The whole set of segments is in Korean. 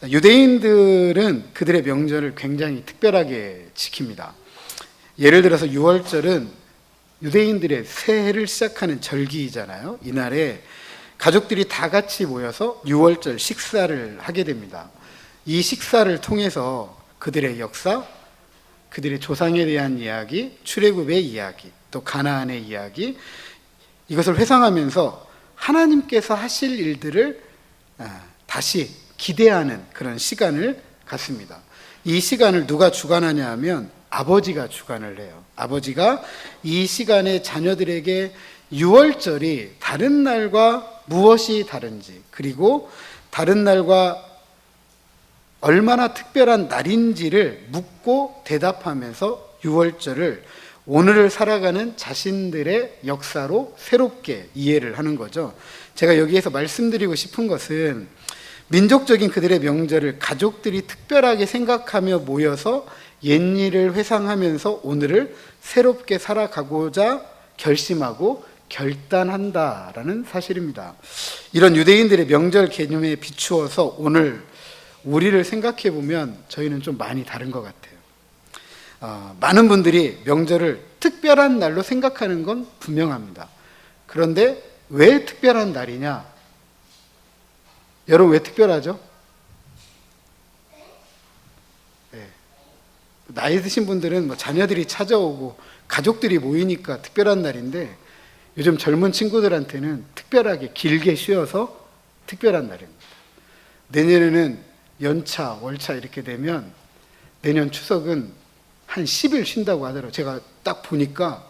유대인들은 그들의 명절을 굉장히 특별하게 지킵니다. 예를 들어서 유월절은 유대인들의 새해를 시작하는 절기이잖아요. 이날에 가족들이 다 같이 모여서 유월절 식사를 하게 됩니다. 이 식사를 통해서 그들의 역사, 그들의 조상에 대한 이야기, 출애굽의 이야기, 또 가나안의 이야기, 이것을 회상하면서 하나님께서 하실 일들을 다시 기대하는 그런 시간을 갖습니다. 이 시간을 누가 주관하냐 하면 아버지가 주관을 해요. 아버지가 이 시간에 자녀들에게 유월절이 다른 날과 무엇이 다른지, 그리고 다른 날과 얼마나 특별한 날인지를 묻고 대답하면서 유월절을 오늘을 살아가는 자신들의 역사로 새롭게 이해를 하는 거죠. 제가 여기에서 말씀드리고 싶은 것은 민족적인 그들의 명절을 가족들이 특별하게 생각하며 모여서 옛일을 회상하면서 오늘을 새롭게 살아가고자 결심하고 결단한다라는 사실입니다. 이런 유대인들의 명절 개념에 비추어서 오늘 우리를 생각해 보면 저희는 좀 많이 다른 것 같아요. 많은 분들이 명절을 특별한 날로 생각하는 건 분명합니다. 그런데 왜 특별한 날이냐? 여러분 왜 특별하죠? 네. 나이 드신 분들은 자녀들이 찾아오고 가족들이 모이니까 특별한 날인데 요즘 젊은 친구들한테는 특별하게 길게 쉬어서 특별한 날입니다. 내년에는 연차, 월차 이렇게 되면 내년 추석은 한 10일 쉰다고 하더라고요. 제가 딱 보니까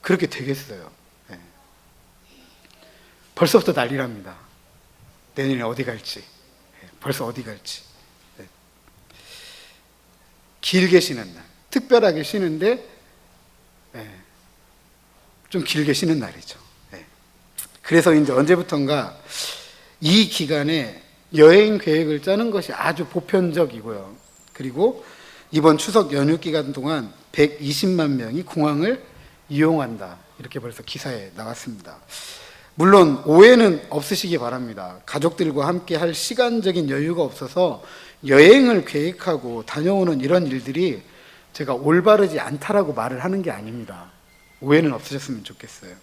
그렇게 되겠어요. 네. 벌써부터 난리랍니다. 내년에 어디 갈지. 네. 벌써 어디 갈지. 네. 길게 쉬는 날. 특별하게 쉬는데 네. 좀 길게 쉬는 날이죠. 네. 그래서 이제 언제부턴가 이 기간에 여행 계획을 짜는 것이 아주 보편적이고요. 그리고 이번 추석 연휴 기간 동안 120만 명이 공항을 이용한다. 이렇게 벌써 기사에 나왔습니다. 물론 오해는 없으시기 바랍니다. 가족들과 함께 할 시간적인 여유가 없어서 여행을 계획하고 다녀오는 이런 일들이 제가 올바르지 않다라고 말을 하는 게 아닙니다. 오해는 없으셨으면 좋겠어요.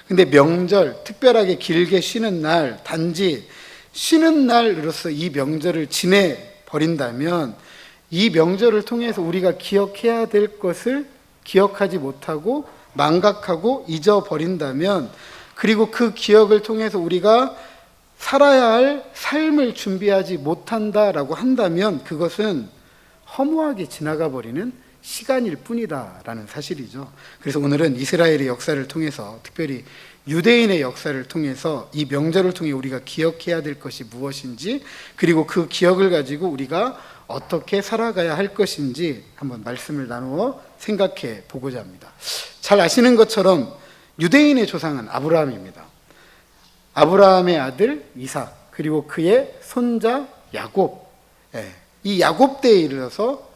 근데 명절, 특별하게 길게 쉬는 날, 단지 쉬는 날로서 이 명절을 지내버린다면 이 명절을 통해서 우리가 기억해야 될 것을 기억하지 못하고 망각하고 잊어버린다면, 그리고 그 기억을 통해서 우리가 살아야 할 삶을 준비하지 못한다라고 한다면 그것은 허무하게 지나가 버리는 시간일 뿐이다라는 사실이죠. 그래서 오늘은 이스라엘의 역사를 통해서, 특별히 유대인의 역사를 통해서 이 명절을 통해 우리가 기억해야 될 것이 무엇인지, 그리고 그 기억을 가지고 우리가 어떻게 살아가야 할 것인지 한번 말씀을 나누어 생각해 보고자 합니다. 잘 아시는 것처럼 유대인의 조상은 아브라함입니다. 아브라함의 아들 이삭, 그리고 그의 손자 야곱, 이 야곱 때에 이르러서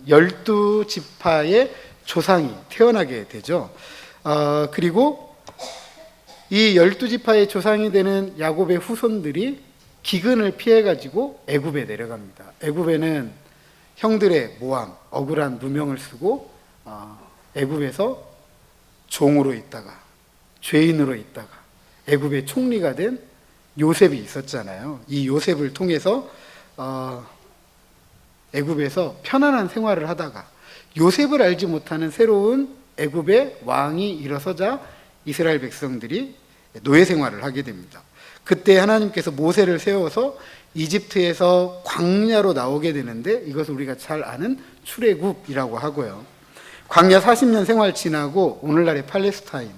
12지파의 조상이 태어나게 되죠. 그리고 이 12지파의 조상이 되는 야곱의 후손들이 기근을 피해가지고 애굽에 내려갑니다. 애굽에는 형들의 모함, 억울한 누명을 쓰고 애굽에서 종으로 있다가 죄인으로 있다가 애굽의 총리가 된 요셉이 있었잖아요. 이 요셉을 통해서 애굽에서 편안한 생활을 하다가 요셉을 알지 못하는 새로운 애굽의 왕이 일어서자 이스라엘 백성들이 노예 생활을 하게 됩니다. 그때 하나님께서 모세를 세워서 이집트에서 광야로 나오게 되는데, 이것을 우리가 잘 아는 출애굽이라고 하고요. 광야 40년 생활 지나고 오늘날의 팔레스타인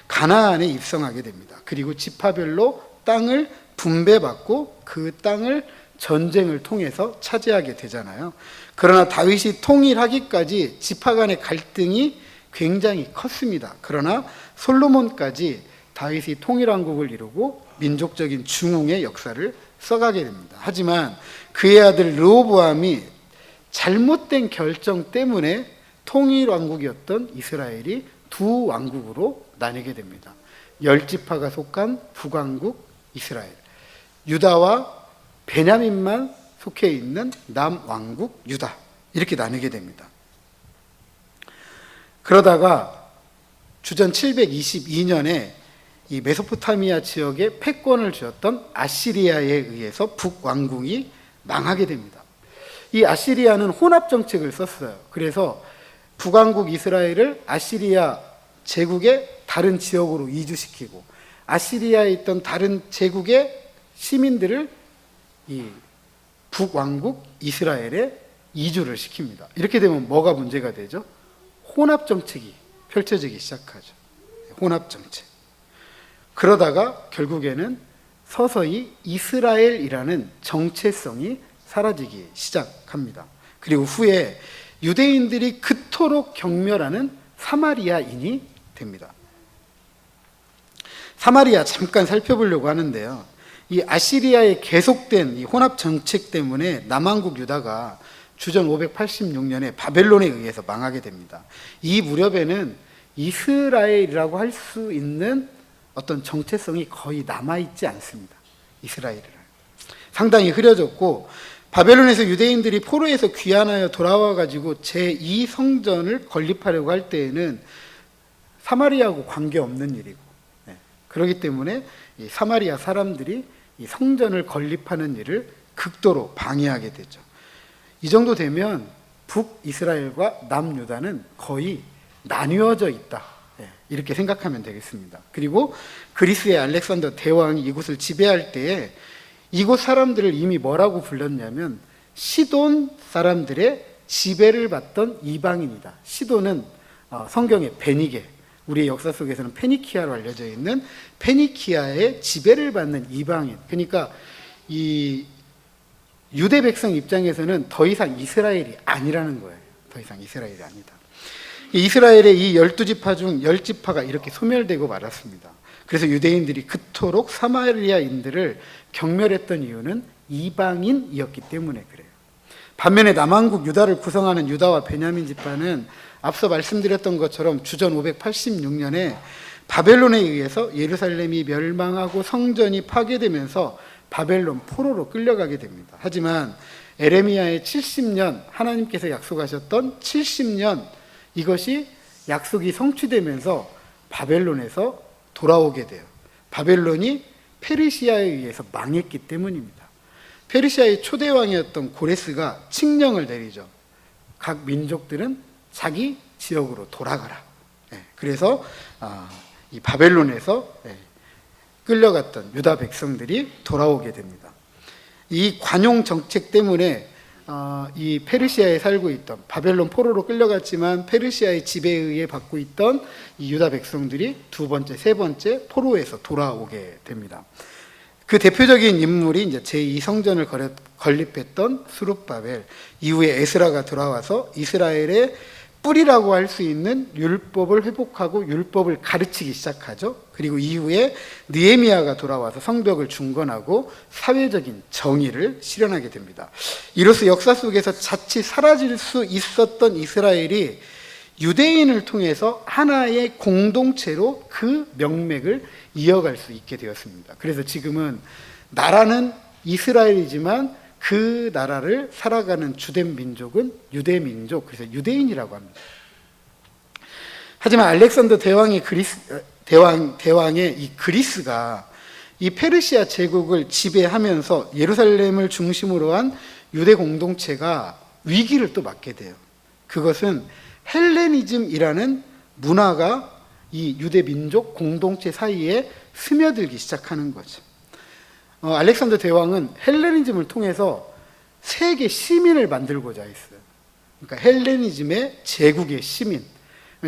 가나안에 입성하게 됩니다. 그리고 지파별로 땅을 분배받고 그 땅을 전쟁을 통해서 차지하게 되잖아요. 그러나 다윗이 통일하기까지 지파 간의 갈등이 굉장히 컸습니다. 그러나 솔로몬까지 다윗이 통일왕국을 이루고 민족적인 중흥의 역사를 써가게 됩니다. 하지만 그의 아들 르호보암이 잘못된 결정 때문에 통일왕국이었던 이스라엘이 두 왕국으로 나뉘게 됩니다. 10지파가 속한 북왕국 이스라엘, 유다와 베냐민만 속해 있는 남왕국 유다, 이렇게 나누게 됩니다. 그러다가 주전 722년에 이 메소포타미아 지역에 패권을 쥐었던 아시리아에 의해서 북왕국이 망하게 됩니다. 이 아시리아는 혼합 정책을 썼어요. 그래서 북왕국 이스라엘을 아시리아 제국의 다른 지역으로 이주시키고, 아시리아에 있던 다른 제국의 시민들을 이 북왕국 이스라엘에 이주를 시킵니다. 이렇게 되면 뭐가 문제가 되죠? 혼합 정책이 펼쳐지기 시작하죠. 혼합 정책. 그러다가 결국에는 서서히 이스라엘이라는 정체성이 사라지기 시작합니다. 그리고 후에 유대인들이 그토록 경멸하는 사마리아인이 됩니다. 사마리아 잠깐 살펴보려고 하는데요. 이 아시리아의 계속된 이 혼합 정책 때문에 남왕국 유다가 주전 586년에 바벨론에 의해서 망하게 됩니다. 이 무렵에는 이스라엘이라고 할 수 있는 어떤 정체성이 거의 남아있지 않습니다. 이스라엘은 상당히 흐려졌고, 바벨론에서 유대인들이 포로에서 귀환하여 돌아와 가지고 제2성전을 건립하려고 할 때에는 사마리아하고 관계없는 일이고, 그렇기 때문에 이 사마리아 사람들이 이 성전을 건립하는 일을 극도로 방해하게 되죠. 이 정도 되면 북이스라엘과 남유다는 거의 나뉘어져 있다, 이렇게 생각하면 되겠습니다. 그리고 그리스의 알렉산더 대왕이 이곳을 지배할 때에 이곳 사람들을 이미 뭐라고 불렀냐면 시돈 사람들의 지배를 받던 이방인이다. 시돈은 성경의 베니게, 우리의 역사 속에서는 페니키아로 알려져 있는 페니키아의 지배를 받는 이방인. 그러니까 이 유대 백성 입장에서는 더 이상 이스라엘이 아니라는 거예요. 더 이상 이스라엘이 아니다. 이스라엘의 이 12지파 중 10지파가 이렇게 소멸되고 말았습니다. 그래서 유대인들이 그토록 사마리아인들을 경멸했던 이유는 이방인이었기 때문에 그래요. 반면에 남왕국 유다를 구성하는 유다와 베냐민 지파는 앞서 말씀드렸던 것처럼 주전 586년에 바벨론에 의해서 예루살렘이 멸망하고 성전이 파괴되면서 바벨론 포로로 끌려가게 됩니다. 하지만 에레미야의 70년, 하나님께서 약속하셨던 70년, 이것이 약속이 성취되면서 바벨론에서 돌아오게 돼요. 바벨론이 페르시아에 의해서 망했기 때문입니다. 페르시아의 초대왕이었던 고레스가 칙령을 내리죠. 각 민족들은 자기 지역으로 돌아가라. 그래서 이 바벨론에서 끌려갔던 유다 백성들이 돌아오게 됩니다. 이 관용 정책 때문에 이 페르시아에 살고 있던, 바벨론 포로로 끌려갔지만 페르시아의 지배에 의해 받고 있던 이 유다 백성들이 두 번째, 세 번째 포로에서 돌아오게 됩니다. 그 대표적인 인물이 이제 제2성전을 건립했던 스룹바벨, 이후에 에스라가 돌아와서 이스라엘의 뿌리라고 할 수 있는 율법을 회복하고 율법을 가르치기 시작하죠. 그리고 이후에 느헤미야가 돌아와서 성벽을 중건하고 사회적인 정의를 실현하게 됩니다. 이로써 역사 속에서 자칫 사라질 수 있었던 이스라엘이 유대인을 통해서 하나의 공동체로 그 명맥을 이어갈 수 있게 되었습니다. 그래서 지금은 나라는 이스라엘이지만 그 나라를 살아가는 주된 민족은 유대 민족, 그래서 유대인이라고 합니다. 하지만 알렉산더 대왕의 이 그리스가 이 페르시아 제국을 지배하면서 예루살렘을 중심으로 한 유대 공동체가 위기를 또 맞게 돼요. 그것은 헬레니즘이라는 문화가 이 유대 민족 공동체 사이에 스며들기 시작하는 거죠. 알렉산더 대왕은 헬레니즘을 통해서 세계 시민을 만들고자 했어요. 그러니까 헬레니즘의 제국의 시민.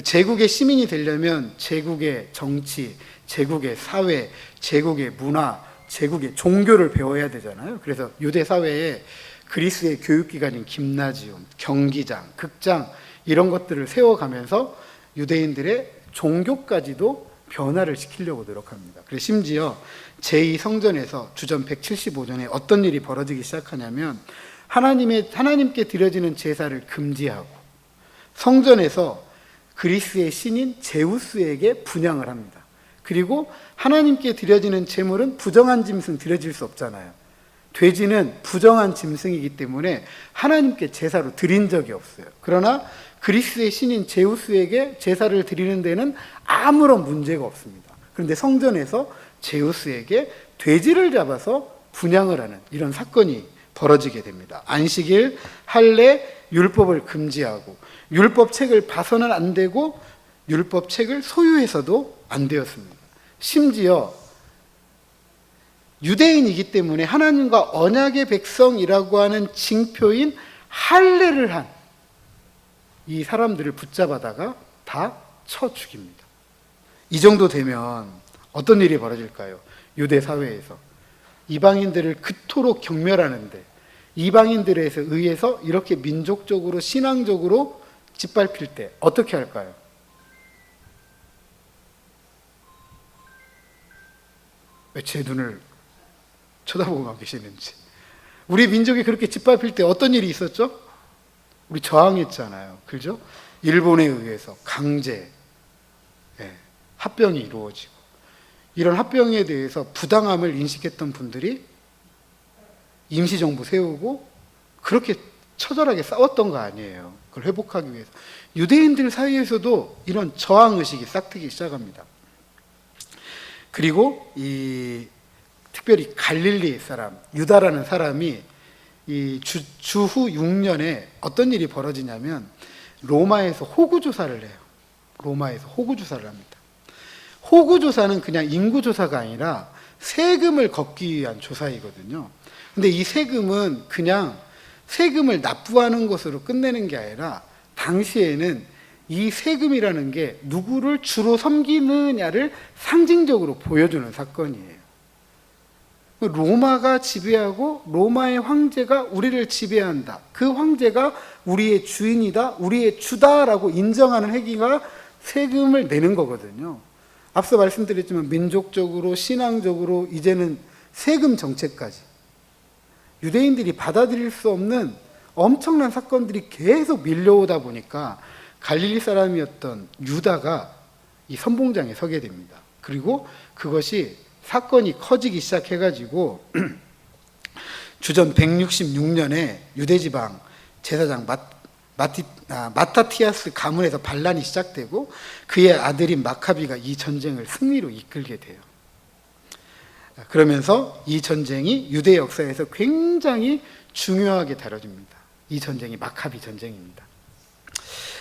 제국의 시민이 되려면 제국의 정치, 제국의 사회, 제국의 문화, 제국의 종교를 배워야 되잖아요. 그래서 유대 사회에 그리스의 교육기관인 김나지움, 경기장, 극장 이런 것들을 세워가면서 유대인들의 종교까지도 변화를 시키려고 노력합니다. 그래서 심지어 제2성전에서 주전 175년에 어떤 일이 벌어지기 시작하냐면 하나님께 드려지는 제사를 금지하고 성전에서 그리스의 신인 제우스에게 분향을 합니다. 그리고 하나님께 드려지는 제물은 부정한 짐승 드려질 수 없잖아요. 돼지는 부정한 짐승이기 때문에 하나님께 제사로 드린 적이 없어요. 그러나 그리스의 신인 제우스에게 제사를 드리는 데는 아무런 문제가 없습니다. 그런데 성전에서 제우스에게 돼지를 잡아서 분향을 하는 이런 사건이 벌어지게 됩니다. 안식일, 할례, 율법을 금지하고 율법책을 봐서는 안 되고 율법책을 소유해서도 안 되었습니다. 심지어 유대인이기 때문에 하나님과 언약의 백성이라고 하는 징표인 할례를 한 이 사람들을 붙잡아다가 다 쳐 죽입니다. 이 정도 되면 어떤 일이 벌어질까요? 유대 사회에서 이방인들을 그토록 경멸하는데 이방인들에 의해서 이렇게 민족적으로 신앙적으로 짓밟힐 때 어떻게 할까요? 왜 제 눈을 쳐다보고 계시는지. 우리 민족이 그렇게 짓밟힐 때 어떤 일이 있었죠? 우리 저항했잖아요. 그죠? 일본에 의해서 강제 합병이 이루어지고 이런 합병에 대해서 부당함을 인식했던 분들이 임시정부 세우고 그렇게 처절하게 싸웠던 거 아니에요. 그걸 회복하기 위해서. 유대인들 사이에서도 이런 저항의식이 싹트기 시작합니다. 그리고 특별히 갈릴리 사람, 유다라는 사람이 이 주후 6년에 어떤 일이 벌어지냐면 로마에서 호구조사를 해요. 로마에서 호구조사를 합니다. 호구조사는 그냥 인구조사가 아니라 세금을 걷기 위한 조사이거든요. 근데 이 세금은 그냥 세금을 납부하는 것으로 끝내는 게 아니라 당시에는 이 세금이라는 게 누구를 주로 섬기느냐를 상징적으로 보여주는 사건이에요. 로마가 지배하고 로마의 황제가 우리를 지배한다. 그 황제가 우리의 주인이다, 우리의 주다라고 인정하는 행위가 세금을 내는 거거든요. 앞서 말씀드렸지만 민족적으로, 신앙적으로 이제는 세금 정책까지 유대인들이 받아들일 수 없는 엄청난 사건들이 계속 밀려오다 보니까 갈릴리 사람이었던 유다가 이 선봉장에 서게 됩니다. 그리고 그것이 사건이 커지기 시작해가지고 주전 166년에 유대지방 제사장 마타티아스 가문에서 반란이 시작되고 그의 아들인 마카비가 이 전쟁을 승리로 이끌게 돼요. 그러면서 이 전쟁이 유대 역사에서 굉장히 중요하게 다뤄집니다. 이 전쟁이 마카비 전쟁입니다.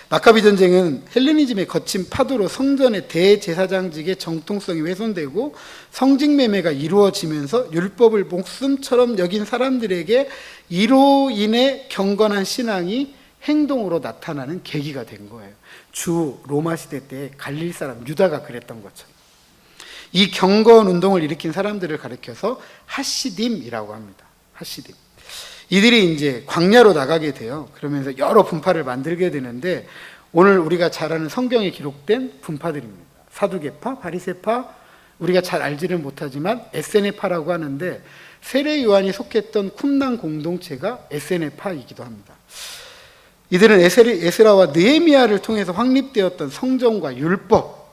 마카비 전쟁은 헬레니즘의 거친 파도로 성전의 대제사장직의 정통성이 훼손되고 성직매매가 이루어지면서 율법을 목숨처럼 여긴 사람들에게 이로 인해 경건한 신앙이 행동으로 나타나는 계기가 된 거예요. 주 로마 시대 때 갈릴 사람 유다가 그랬던 것처럼. 이 경건 운동을 일으킨 사람들을 가리켜서 하시딤이라고 합니다. 하시딤. 이들이 이제 광야로 나가게 돼요. 그러면서 여러 분파를 만들게 되는데 오늘 우리가 잘 아는 성경에 기록된 분파들입니다. 사두개파, 바리새파, 우리가 잘 알지는 못하지만 에세네파라고 하는데 세례 요한이 속했던 쿰난 공동체가 에세네파이기도 합니다. 이들은 에스라와 느헤미야를 통해서 확립되었던 성전과 율법,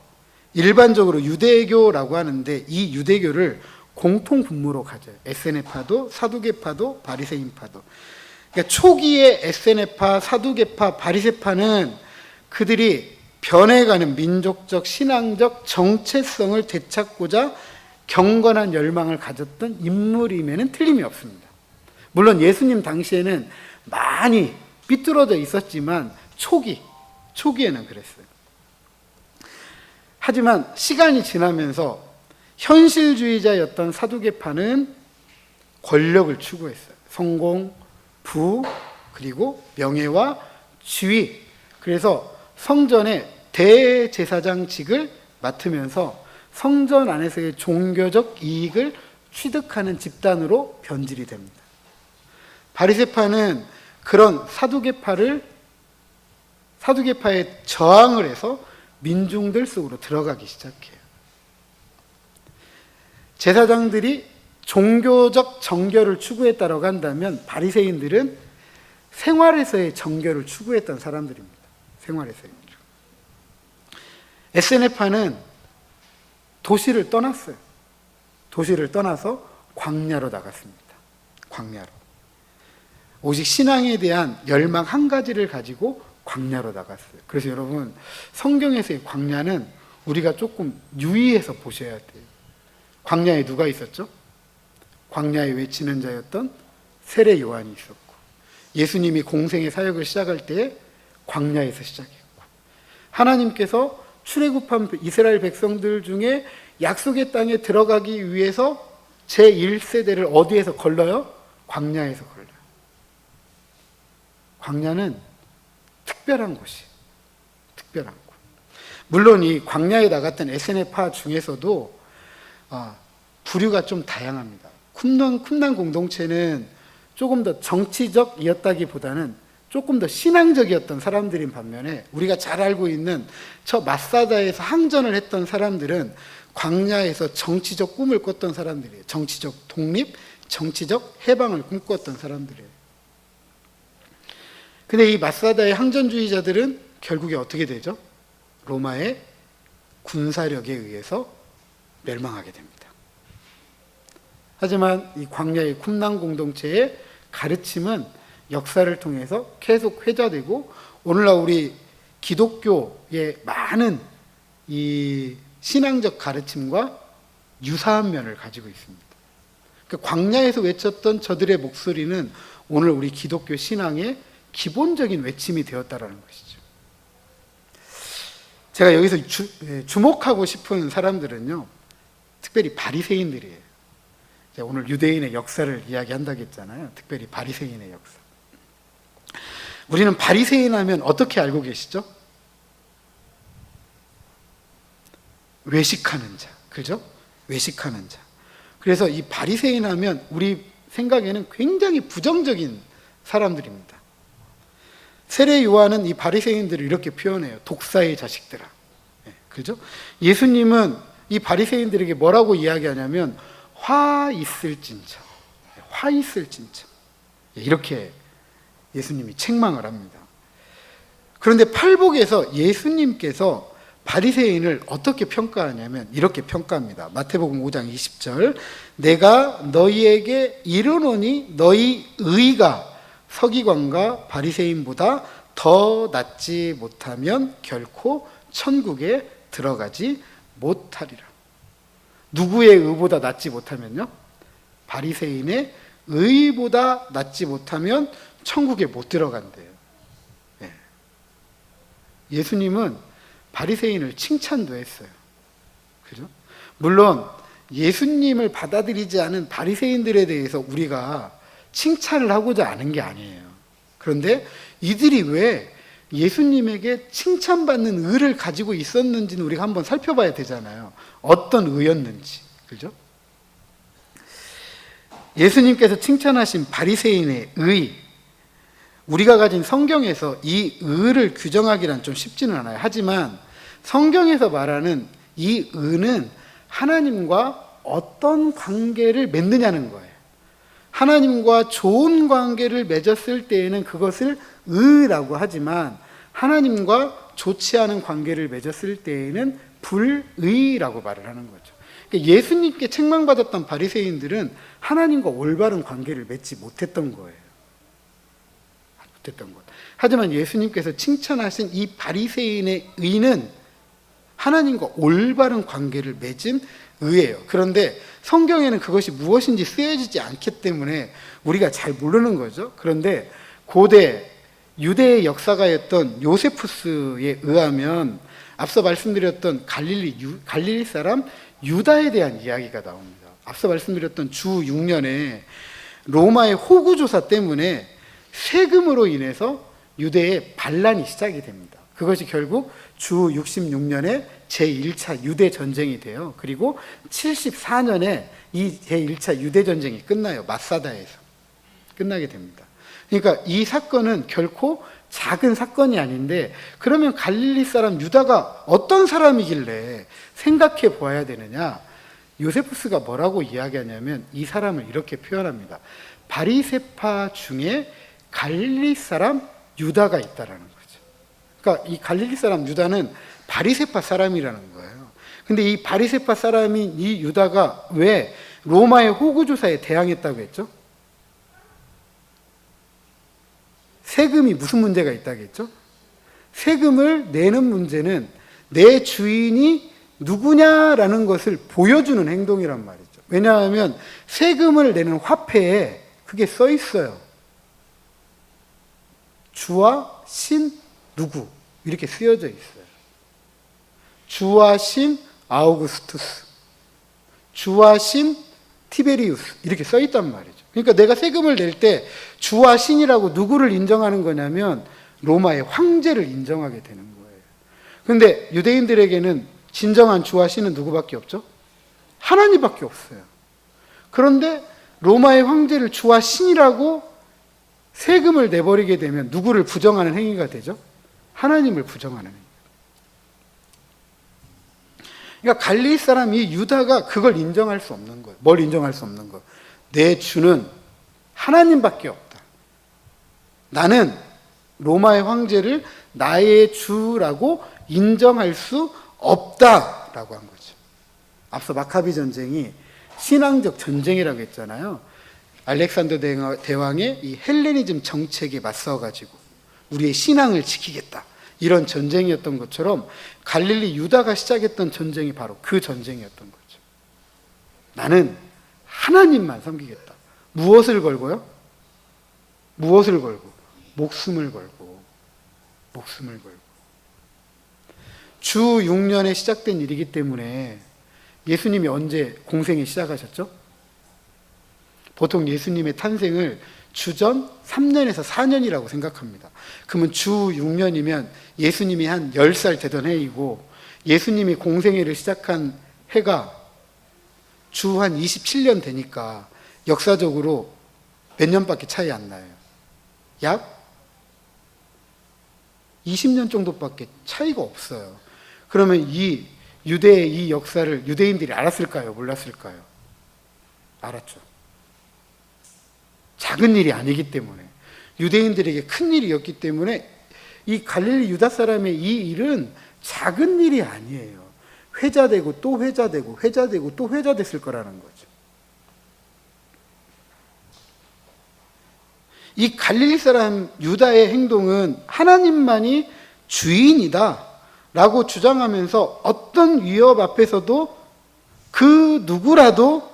일반적으로 유대교라고 하는데 이 유대교를 공통 분모로 가져요. 에세네파도 사두개파도 바리새인파도. 그러니까 초기에 에세네파, 사두개파, 바리새파는 그들이 변해가는 민족적, 신앙적 정체성을 되찾고자 경건한 열망을 가졌던 인물임에는 틀림이 없습니다. 물론 예수님 당시에는 많이 삐뚤어져 있었지만 초기에는 그랬어요. 하지만 시간이 지나면서 현실주의자였던 사두개파는 권력을 추구했어요. 성공, 부, 그리고 명예와 지위. 그래서 성전의 대제사장직을 맡으면서 성전 안에서의 종교적 이익을 취득하는 집단으로 변질이 됩니다. 바리새파는 그런 사두개파에 저항을 해서 민중들 속으로 들어가기 시작해요. 제사장들이 종교적 정결을 추구했다고 한다면 바리새인들은 생활에서의 정결을 추구했던 사람들입니다. 생활에서의. 에세네파는 도시를 떠났어요. 도시를 떠나서 광야로 나갔습니다. 광야로. 오직 신앙에 대한 열망 한 가지를 가지고 광야로 나갔어요. 그래서 여러분, 성경에서의 광야는 우리가 조금 유의해서 보셔야 돼요. 광야에 누가 있었죠? 광야에 외치는 자였던 세례 요한이 있었고, 예수님이 공생의 사역을 시작할 때 광야에서 시작했고, 하나님께서 출애굽한 이스라엘 백성들 중에 약속의 땅에 들어가기 위해서 제1세대를 어디에서 걸러요? 광야에서 걸러요. 광야는 특별한 곳이에요. 특별한 곳. 물론 이 광야에 나갔던 에세네파 중에서도 부류가 좀 다양합니다. 쿰난 공동체는 조금 더 정치적이었다기보다는 조금 더 신앙적이었던 사람들인 반면에, 우리가 잘 알고 있는 저 마사다에서 항전을 했던 사람들은 광야에서 정치적 꿈을 꿨던 사람들이에요. 정치적 독립, 정치적 해방을 꿈꿨던 사람들이에요. 근데 이 마사다의 항전주의자들은 결국에 어떻게 되죠? 로마의 군사력에 의해서 멸망하게 됩니다. 하지만 이 광야의 쿰난 공동체의 가르침은 역사를 통해서 계속 회자되고, 오늘날 우리 기독교의 많은 이 신앙적 가르침과 유사한 면을 가지고 있습니다. 그러니까 광야에서 외쳤던 저들의 목소리는 오늘 우리 기독교 신앙의 기본적인 외침이 되었다라는 것이죠. 제가 여기서 주목하고 싶은 사람들은요, 특별히 바리새인들이에요. 제가 오늘 유대인의 역사를 이야기한다고 했잖아요. 특별히 바리새인의 역사. 우리는 바리새인 하면 어떻게 알고 계시죠? 외식하는 자, 그죠? 외식하는 자. 그래서 이 바리새인 하면 우리 생각에는 굉장히 부정적인 사람들입니다. 세례 요한은 이 바리새인들을 이렇게 표현해요. 독사의 자식들아. 그죠? 예수님은 이 바리새인들에게 뭐라고 이야기하냐면 화 있을진저, 화 있을진저, 이렇게 예수님이 책망을 합니다. 그런데 팔복에서 예수님께서 바리새인을 어떻게 평가하냐면 이렇게 평가합니다. 마태복음 5장 20절, 내가 너희에게 이르노니 너희 의가 서기관과 바리새인보다 더 낫지 못하면 결코 천국에 들어가지 못하리라. 누구의 의보다 낫지 못하면요? 바리새인의 의보다 낫지 못하면 천국에 못 들어간대요. 네. 예수님은 바리새인을 칭찬도 했어요. 그죠? 물론 예수님을 받아들이지 않은 바리새인들에 대해서 우리가 칭찬을 하고자 하는 게 아니에요. 그런데 이들이 왜 예수님에게 칭찬받는 의를 가지고 있었는지는 우리가 한번 살펴봐야 되잖아요. 어떤 의였는지. 그죠? 예수님께서 칭찬하신 바리새인의 의, 우리가 가진 성경에서 이 의를 규정하기란 좀 쉽지는 않아요. 하지만 성경에서 말하는 이 의는 하나님과 어떤 관계를 맺느냐는 거예요. 하나님과 좋은 관계를 맺었을 때에는 그것을 의라고 하지만, 하나님과 좋지 않은 관계를 맺었을 때에는 불의라고 말을 하는 거죠. 그러니까 예수님께 책망받았던 바리새인들은 하나님과 올바른 관계를 맺지 못했던 거예요. 못했던 것. 하지만 예수님께서 칭찬하신 이 바리새인의 의는 하나님과 올바른 관계를 맺은 의예요. 그런데 성경에는 그것이 무엇인지 쓰여지지 않기 때문에 우리가 잘 모르는 거죠. 그런데 고대 유대의 역사가였던 요세푸스에 의하면 앞서 말씀드렸던 갈릴리 사람 유다에 대한 이야기가 나옵니다. 앞서 말씀드렸던 주 6년에 로마의 호구조사 때문에 세금으로 인해서 유대의 반란이 시작이 됩니다. 그것이 결국 주 66년에 제1차 유대전쟁이 돼요. 그리고 74년에 이 제1차 유대전쟁이 끝나요. 마사다에서 끝나게 됩니다. 그러니까 이 사건은 결코 작은 사건이 아닌데, 그러면 갈릴리 사람 유다가 어떤 사람이길래 생각해 보아야 되느냐? 요세푸스가 뭐라고 이야기하냐면 이 사람을 이렇게 표현합니다. 바리새파 중에 갈릴리 사람 유다가 있다라는 거죠. 그러니까 이 갈릴리 사람 유다는 바리새파 사람이라는 거예요. 근데 이 바리새파 사람인 이 유다가 왜 로마의 호구조사에 대항했다고 했죠? 세금이 무슨 문제가 있다겠죠? 세금을 내는 문제는 내 주인이 누구냐라는 것을 보여주는 행동이란 말이죠. 왜냐하면 세금을 내는 화폐에 그게 써 있어요. 주와 신 누구 이렇게 쓰여져 있어요. 주와 신 아우구스투스, 주와 신 티베리우스 이렇게 써 있단 말이죠. 그러니까 내가 세금을 낼 때 주와 신이라고 누구를 인정하는 거냐면 로마의 황제를 인정하게 되는 거예요. 그런데 유대인들에게는 진정한 주와 신은 누구밖에 없죠? 하나님밖에 없어요. 그런데 로마의 황제를 주와 신이라고 세금을 내버리게 되면 누구를 부정하는 행위가 되죠? 하나님을 부정하는 행위. 그러니까 갈릴리 사람이 유다가 그걸 인정할 수 없는 거예요. 뭘 인정할 수 없는 거예요? 내 주는 하나님밖에 없다. 나는 로마의 황제를 나의 주라고 인정할 수 없다라고 한 거죠. 앞서 마카비 전쟁이 신앙적 전쟁이라고 했잖아요. 알렉산더 대왕의 이 헬레니즘 정책에 맞서가지고 우리의 신앙을 지키겠다. 이런 전쟁이었던 것처럼 갈릴리 유다가 시작했던 전쟁이 바로 그 전쟁이었던 거죠. 나는 하나님만 섬기겠다. 무엇을 걸고요? 무엇을 걸고? 목숨을 걸고. 목숨을 걸고. 주 6년에 시작된 일이기 때문에 예수님이 언제 공생에 시작하셨죠? 보통 예수님의 탄생을 주전 3년에서 4년이라고 생각합니다. 그러면 주 6년이면 예수님이 한 10살 되던 해이고 예수님이 공생애를 시작한 해가 주 한 27년 되니까 역사적으로 몇 년밖에 차이 안 나요. 약 20년 정도밖에 차이가 없어요. 그러면 이 유대의 이 역사를 유대인들이 알았을까요? 몰랐을까요? 알았죠. 작은 일이 아니기 때문에, 유대인들에게 큰 일이었기 때문에 이 갈릴리 유다 사람의 이 일은 작은 일이 아니에요. 회자되고 또 회자되고 회자되고 또 회자됐을 거라는 거죠. 이 갈릴리 사람 유다의 행동은 하나님만이 주인이다 라고 주장하면서 어떤 위협 앞에서도 그 누구라도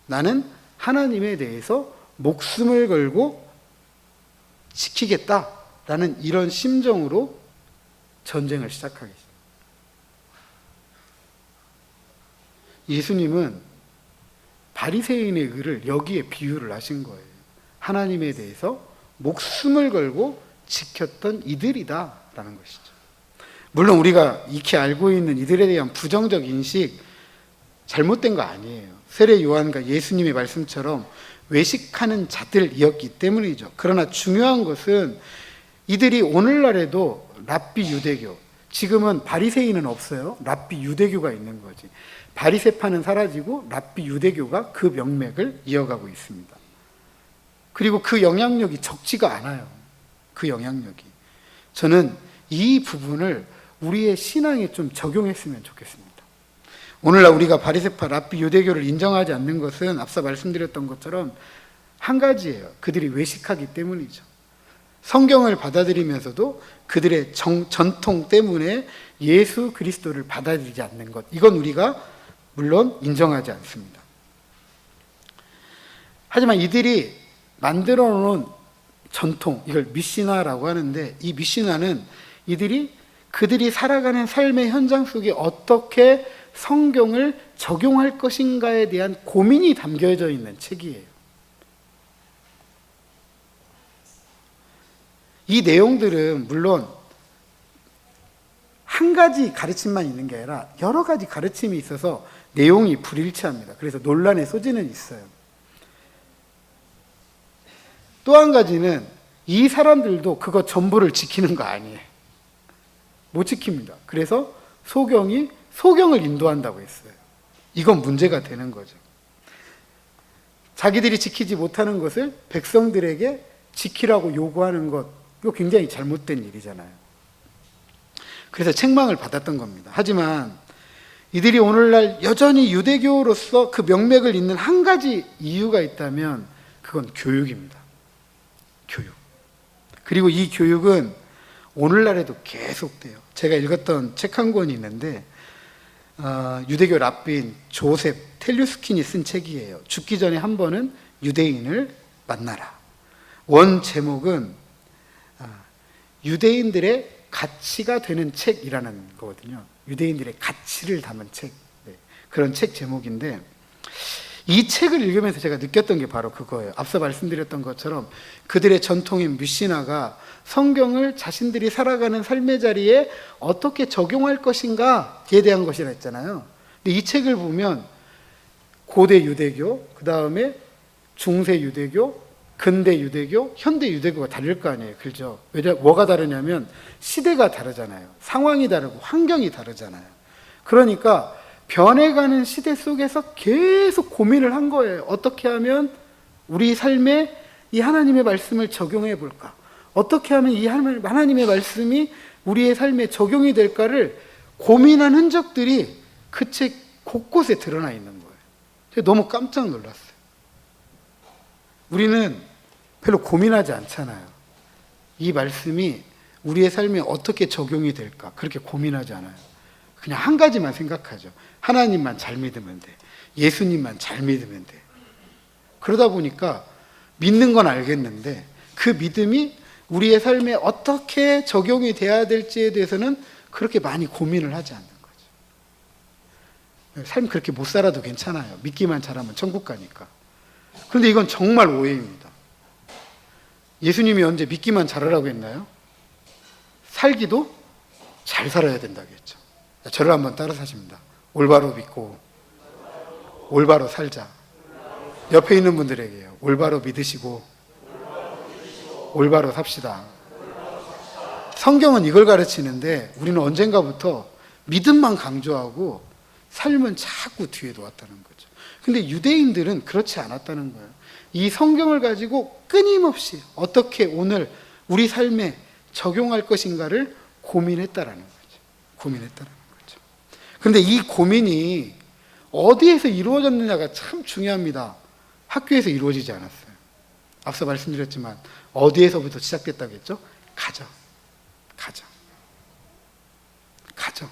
나는 하나님에 대해서 목숨을 걸고 지키겠다라는 이런 심정으로 전쟁을 시작하겠습니다. 예수님은 바리새인의 의를 여기에 비유를 하신 거예요. 하나님에 대해서 목숨을 걸고 지켰던 이들이다라는 것이죠. 물론 우리가 익히 알고 있는 이들에 대한 부정적 인식 잘못된 거 아니에요. 세례 요한과 예수님의 말씀처럼 외식하는 자들이었기 때문이죠. 그러나 중요한 것은 이들이 오늘날에도 랍비 유대교, 지금은 바리새인은 없어요. 랍비 유대교가 있는 거지. 바리새파는 사라지고 랍비 유대교가 그 명맥을 이어가고 있습니다. 그리고 그 영향력이 적지가 않아요. 그 영향력이. 저는 이 부분을 우리의 신앙에 좀 적용했으면 좋겠습니다. 오늘날 우리가 바리새파 랍비 유대교를 인정하지 않는 것은 앞서 말씀드렸던 것처럼 한 가지예요. 그들이 외식하기 때문이죠. 성경을 받아들이면서도 그들의 전통 때문에 예수 그리스도를 받아들이지 않는 것, 이건 우리가 물론 인정하지 않습니다. 하지만 이들이 만들어 놓은 전통, 이걸 미시나라고 하는데, 이 미시나는 그들이 살아가는 삶의 현장 속에 어떻게 성경을 적용할 것인가에 대한 고민이 담겨져 있는 책이에요. 이 내용들은 물론 한 가지 가르침만 있는 게 아니라 여러 가지 가르침이 있어서 내용이 불일치합니다. 그래서 논란의 소지는 있어요. 또 한 가지는 이 사람들도 그거 전부를 지키는 거 아니에요. 못 지킵니다. 그래서 소경을 인도한다고 했어요. 이건 문제가 되는 거죠. 자기들이 지키지 못하는 것을 백성들에게 지키라고 요구하는 것, 이거 굉장히 잘못된 일이잖아요. 그래서 책망을 받았던 겁니다. 하지만 이들이 오늘날 여전히 유대교로서 그 명맥을 잇는 한 가지 이유가 있다면 그건 교육입니다. 교육. 그리고 이 교육은 오늘날에도 계속돼요. 제가 읽었던 책 한 권이 있는데 유대교 랍비인 조셉 텔류스킨이 쓴 책이에요. 죽기 전에 한 번은 유대인을 만나라. 원 제목은 유대인들의 가치가 되는 책이라는 거거든요. 유대인들의 가치를 담은 책. 네, 그런 책 제목인데 이 책을 읽으면서 제가 느꼈던 게 바로 그거예요. 앞서 말씀드렸던 것처럼 그들의 전통인 뮤시나가 성경을 자신들이 살아가는 삶의 자리에 어떻게 적용할 것인가에 대한 것이라 했잖아요. 근데 이 책을 보면 고대 유대교, 그 다음에 중세 유대교, 근대 유대교, 현대 유대교가 다를 거 아니에요. 그죠? 뭐가 다르냐면 시대가 다르잖아요. 상황이 다르고 환경이 다르잖아요. 그러니까 변해가는 시대 속에서 계속 고민을 한 거예요. 어떻게 하면 우리 삶에 이 하나님의 말씀을 적용해 볼까? 어떻게 하면 이 하나님의 말씀이 우리의 삶에 적용이 될까를 고민한 흔적들이 그 책 곳곳에 드러나 있는 거예요. 제가 너무 깜짝 놀랐어요. 우리는 별로 고민하지 않잖아요. 이 말씀이 우리의 삶에 어떻게 적용이 될까? 그렇게 고민하지 않아요. 그냥 한 가지만 생각하죠. 하나님만 잘 믿으면 돼. 예수님만 잘 믿으면 돼. 그러다 보니까 믿는 건 알겠는데 그 믿음이 우리의 삶에 어떻게 적용이 돼야 될지에 대해서는 그렇게 많이 고민을 하지 않는 거죠. 삶 그렇게 못 살아도 괜찮아요. 믿기만 잘하면 천국 가니까. 그런데 이건 정말 오해입니다. 예수님이 언제 믿기만 잘하라고 했나요? 살기도 잘 살아야 된다고 했죠. 저를 한번 따라 사십니다. 올바로 믿고 올바로 살자. 옆에 있는 분들에게요. 올바로 믿으시고 올바로 삽시다. 성경은 이걸 가르치는데 우리는 언젠가부터 믿음만 강조하고 삶은 자꾸 뒤에 놓았다는 거죠. 근데 유대인들은 그렇지 않았다는 거예요. 이 성경을 가지고 끊임없이 어떻게 오늘 우리 삶에 적용할 것인가를 고민했다라는 거죠. 고민했다라는 거죠. 그런데 이 고민이 어디에서 이루어졌느냐가 참 중요합니다. 학교에서 이루어지지 않았어요. 앞서 말씀드렸지만 어디에서부터 시작됐다고 했죠? 가정. 가정. 가정.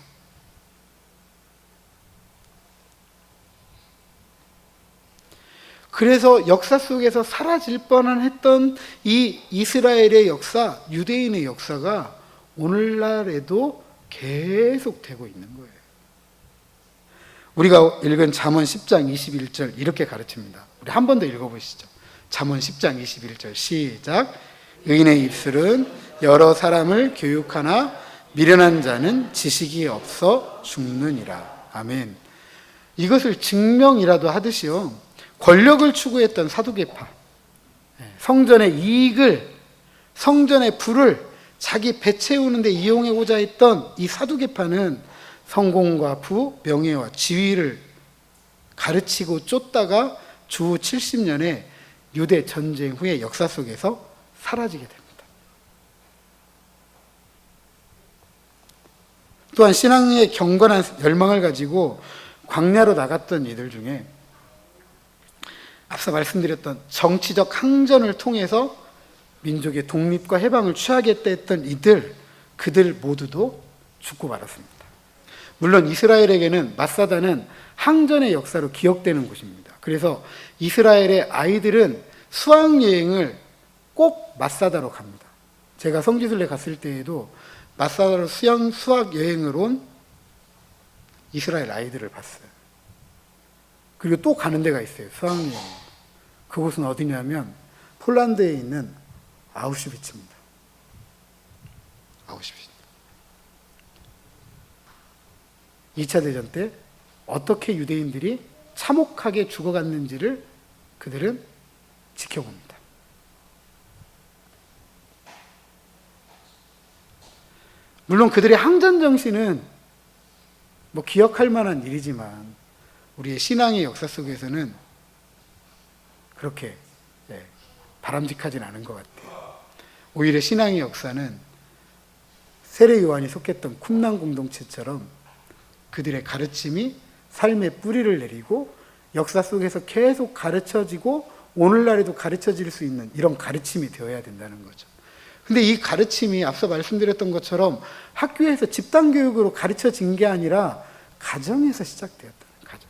그래서 역사 속에서 사라질 뻔한 했던 이 이스라엘의 역사, 유대인의 역사가 오늘날에도 계속 되고 있는 거예요. 우리가 읽은 잠언 10장 21절 이렇게 가르칩니다. 우리 한 번 더 읽어보시죠. 잠언 10장 21절 시작. 의인의 입술은 여러 사람을 교육하나 미련한 자는 지식이 없어 죽느니라. 아멘. 이것을 증명이라도 하듯이요. 권력을 추구했던 사두개파, 성전의 이익을, 성전의 부를 자기 배 채우는데 이용하고자 했던 이 사두개파는 성공과 부, 명예와 지위를 가르치고 쫓다가 주 70년의 유대 전쟁 후의 역사 속에서 사라지게 됩니다. 또한 신앙의 경건한 열망을 가지고 광야로 나갔던 이들 중에 앞서 말씀드렸던 정치적 항전을 통해서 민족의 독립과 해방을 취하겠다 했던 그들 모두도 죽고 말았습니다. 물론 이스라엘에게는 마사다는 항전의 역사로 기억되는 곳입니다. 그래서 이스라엘의 아이들은 수학여행을 꼭 마사다로 갑니다. 제가 성지순례 갔을 때에도 마사다로 수학여행을 온 이스라엘 아이들을 봤어요. 그리고 또 가는 데가 있어요. 수학여행. 그곳은 어디냐면 폴란드에 있는 아우슈비츠입니다. 아우슈비츠. 2차 대전 때 어떻게 유대인들이 참혹하게 죽어갔는지를 그들은 지켜봅니다. 물론 그들의 항전 정신은 기억할 만한 일이지만 우리의 신앙의 역사 속에서는 그렇게 바람직하진 않은 것 같아요. 오히려 신앙의 역사는 세례 요한이 속했던 쿰난 공동체처럼 그들의 가르침이 삶의 뿌리를 내리고 역사 속에서 계속 가르쳐지고 오늘날에도 가르쳐질 수 있는 이런 가르침이 되어야 된다는 거죠. 근데 이 가르침이 앞서 말씀드렸던 것처럼 학교에서 집단교육으로 가르쳐진 게 아니라 가정에서 시작되었다는, 가정에서.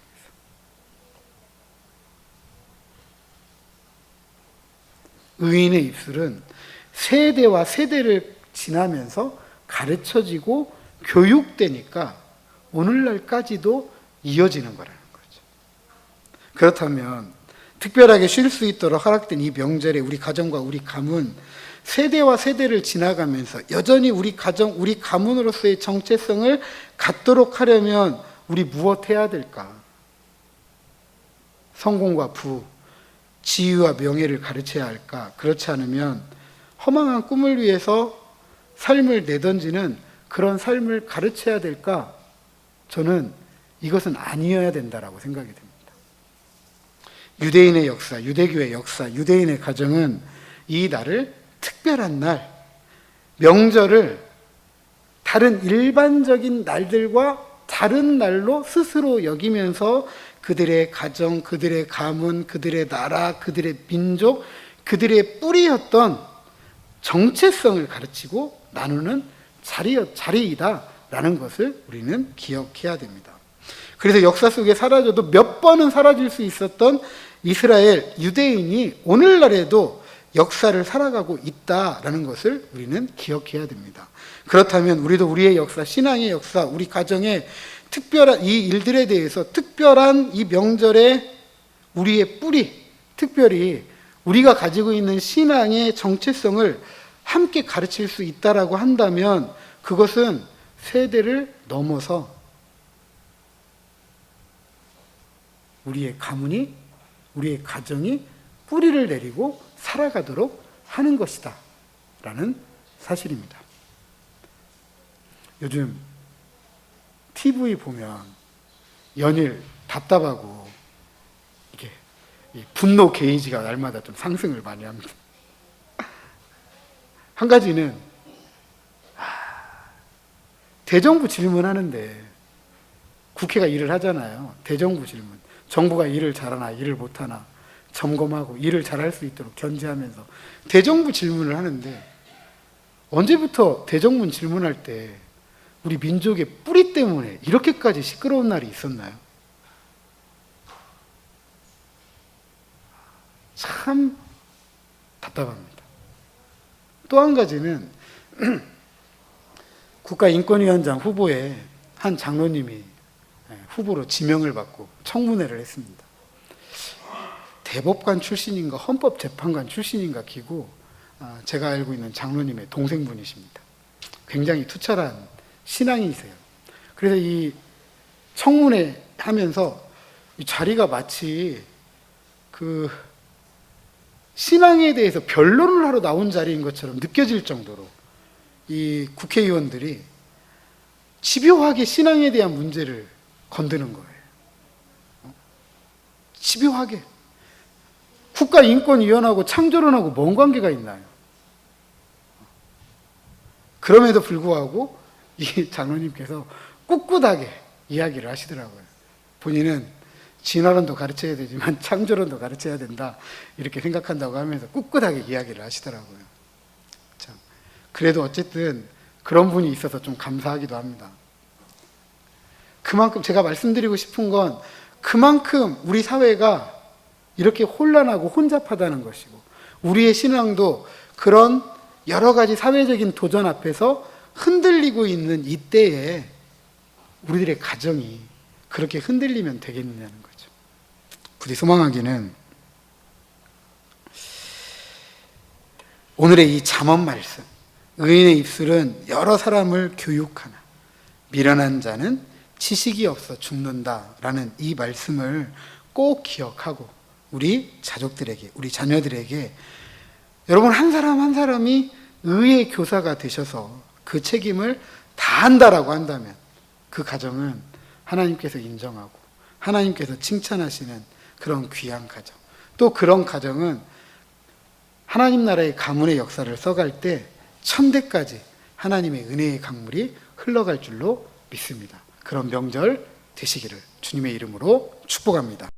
의인의 입술은 세대와 세대를 지나면서 가르쳐지고 교육되니까 오늘날까지도 이어지는 거라는 거죠. 그렇다면 특별하게 쉴 수 있도록 허락된 이 명절에 우리 가정과 우리 가문, 세대와 세대를 지나가면서 여전히 우리 가정, 우리 가문으로서의 정체성을 갖도록 하려면 우리 무엇 해야 될까? 성공과 부, 지위와 명예를 가르쳐야 할까? 그렇지 않으면 허망한 꿈을 위해서 삶을 내던지는 그런 삶을 가르쳐야 될까? 저는 이것은 아니어야 된다라고 생각이 됩니다. 유대인의 역사, 유대교의 역사, 유대인의 가정은 이 날을 특별한 날, 명절을 다른 일반적인 날들과 다른 날로 스스로 여기면서 그들의 가정, 그들의 가문, 그들의 나라, 그들의 민족, 그들의 뿌리였던 정체성을 가르치고 나누는 자리이다라는 것을 우리는 기억해야 됩니다. 그래서 역사 속에 사라져도 몇 번은 사라질 수 있었던 이스라엘 유대인이 오늘날에도 역사를 살아가고 있다라는 것을 우리는 기억해야 됩니다. 그렇다면 우리도 우리의 역사, 신앙의 역사, 우리 가정의 특별한 이 일들에 대해서 특별한 이 명절에 우리의 뿌리, 특별히 우리가 가지고 있는 신앙의 정체성을 함께 가르칠 수 있다라고 한다면 그것은 세대를 넘어서 우리의 가문이, 우리의 가정이 뿌리를 내리고 살아가도록 하는 것이다 라는 사실입니다. 요즘 TV 보면 연일 답답하고 이게 분노 게이지가 날마다 좀 상승을 많이 합니다. 한 가지는 대정부 질문하는데 국회가 일을 하잖아요. 대정부 질문. 정부가 일을 잘하나 일을 못하나 점검하고 일을 잘할 수 있도록 견제하면서 대정부 질문을 하는데 언제부터 대정부 질문할 때 우리 민족의 뿌리 때문에 이렇게까지 시끄러운 날이 있었나요? 참 답답합니다. 또 한 가지는 국가인권위원장 후보에 한 장로님이 후보로 지명을 받고 청문회를 했습니다. 대법관 출신인가 헌법재판관 출신인가 기고 제가 알고 있는 장로님의 동생분이십니다. 굉장히 투철한 신앙이세요. 그래서 이 청문회 하면서 이 자리가 마치 그 신앙에 대해서 변론을 하러 나온 자리인 것처럼 느껴질 정도로 이 국회의원들이 집요하게 신앙에 대한 문제를 건드는 거예요. 집요하게. 국가인권위원회하고 창조론하고 뭔 관계가 있나요? 그럼에도 불구하고 이 장로님께서 꿋꿋하게 이야기를 하시더라고요. 본인은 진화론도 가르쳐야 되지만 창조론도 가르쳐야 된다 이렇게 생각한다고 하면서 꿋꿋하게 이야기를 하시더라고요. 참, 그래도 어쨌든 그런 분이 있어서 좀 감사하기도 합니다. 그만큼 제가 말씀드리고 싶은 건 그만큼 우리 사회가 이렇게 혼란하고 혼잡하다는 것이고 우리의 신앙도 그런 여러 가지 사회적인 도전 앞에서 흔들리고 있는 이때에 우리들의 가정이 그렇게 흔들리면 되겠느냐는 거죠. 부디 소망하기는 오늘의 이 잠언 말씀, 의인의 입술은 여러 사람을 교육하나 미련한 자는 지식이 없어 죽는다라는 이 말씀을 꼭 기억하고 우리 자족들에게, 우리 자녀들에게 여러분 한 사람 한 사람이 의의 교사가 되셔서 그 책임을 다한다라고 한다면 그 가정은 하나님께서 인정하고 하나님께서 칭찬하시는 그런 귀한 가정, 또 그런 가정은 하나님 나라의 가문의 역사를 써갈 때 천대까지 하나님의 은혜의 강물이 흘러갈 줄로 믿습니다. 그런 명절 되시기를 주님의 이름으로 축복합니다.